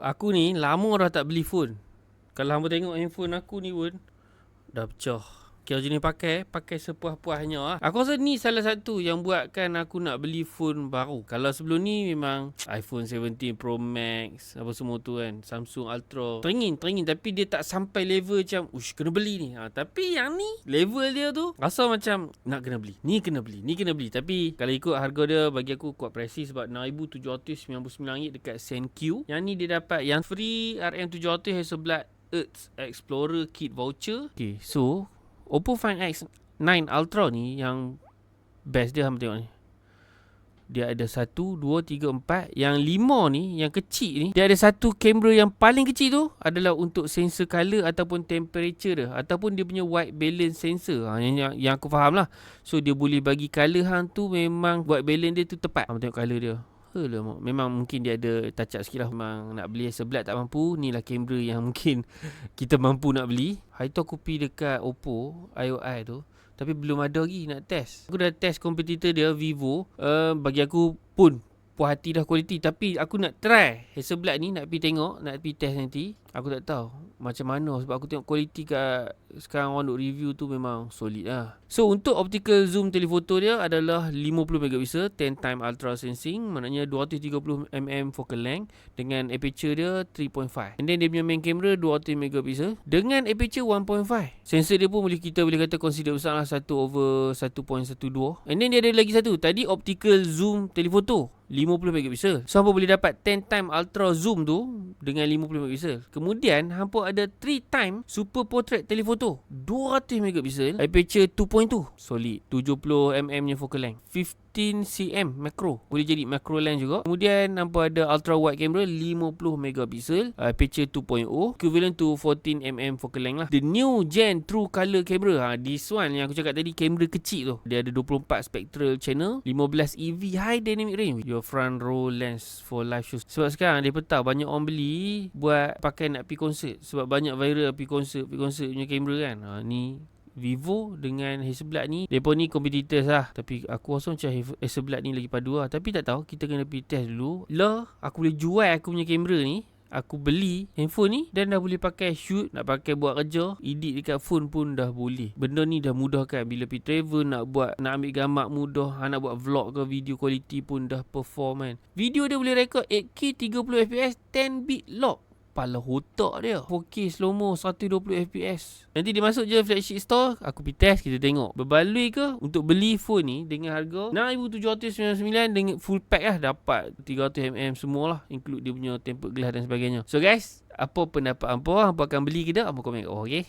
Aku ni lama dah tak beli phone. Kalau hangpa tengok handphone aku ni pun dah pecah. Kira jenis pakai sepuas-puasnya lah. Aku rasa ni salah satu yang buatkan aku nak beli phone baru. Kalau sebelum ni memang iPhone 17 Pro Max, apa semua tu kan, Samsung Ultra, teringin tapi dia tak sampai level macam ush kena beli ni. Tapi yang ni level dia tu rasa macam nak kena beli. Ni kena beli. Tapi kalau ikut harga dia bagi aku kuat pricey sebab RM6,799 dekat SendQ. Yang ni dia dapat yang free RM700 Hasselblad Earth Explorer Kit Voucher. Okay, so Oppo Find X9 Ultra ni yang best dia, hampa tengok ni. Dia ada 1, 2, 3, 4. Yang 5 ni, yang kecil ni, dia ada satu kamera yang paling kecil tu adalah untuk sensor color ataupun temperature dia, ataupun dia punya white balance sensor. Yang aku faham lah. So dia boleh bagi color hang tu memang white balance dia tu tepat. Hampa tengok color dia. Memang mungkin dia ada touch up sikit lah. Memang nak beli Hasselblad tak mampu, ni lah kamera yang mungkin kita mampu nak beli. Hari tu aku pergi dekat Oppo IOI tu, tapi belum ada lagi nak test. Aku dah test kompetitor dia Vivo. Bagi aku pun puas hati dah kualiti. Tapi aku nak try Hasselblad ni, nak pergi tengok, nak pergi test nanti. Aku tak tahu macam mana sebab aku tengok kualiti kat sekarang orang duk review tu memang solid lah. So untuk optical zoom telefoto dia adalah 50 megapixel 10 time ultra sensing, maknanya 230mm focal length dengan aperture dia 3.5. And then dia punya main camera 200 megapixel dengan aperture 1.5. Sensor dia pun kita boleh kata consider besar lah, 1/1.12. And then dia ada lagi satu, tadi optical zoom telefoto 50 megapixel. So hampa boleh dapat 10 time ultra zoom tu dengan 50 megapixel. Kemudian hampa ada 3 time super portrait telefoto 200 megapixel, aperture 2.2, solid, 70mm nya focal length, 15cm macro, boleh jadi macro lens juga. Kemudian hampa ada ultra wide camera 50 megapixel, aperture 2.0, equivalent to 14mm focal length lah. The new gen true color camera, this one yang aku cakap tadi, kamera kecil tu. Dia ada 24 spectral channel, 15 EV high dynamic range, your front row lens for live shows. Sebab sekarang dia petang banyak orang beli buat pakai nak pergi konsert, sebab banyak viral pergi konsert punya kamera kan. Ni Vivo dengan Hasselblad ni, mereka ni competitors lah. Tapi aku rasa macam Hasselblad ni lagi padu lah. Tapi tak tahu, kita kena pergi test dulu. Aku boleh jual aku punya kamera ni. Aku beli handphone ni dan dah boleh pakai shoot, nak pakai buat kerja, edit dekat phone pun dah boleh. Benda ni dah mudah kan. Bila pergi travel nak ambil gambar mudah, nak buat vlog ke video quality pun dah perform kan. Video dia boleh record 8K 30fps 10 bit lock. Pala otak dia, 4K slow mo 120fps. Nanti dia masuk je flagship store, aku pergi test, kita tengok berbaloi ke untuk beli phone ni dengan harga RM6,799 dengan full pack lah. Dapat 300mm semua lah, include dia punya tempered glass dan sebagainya. So guys, apa pendapat hampa akan beli ke tak? Hampa komen kat bawah, okay?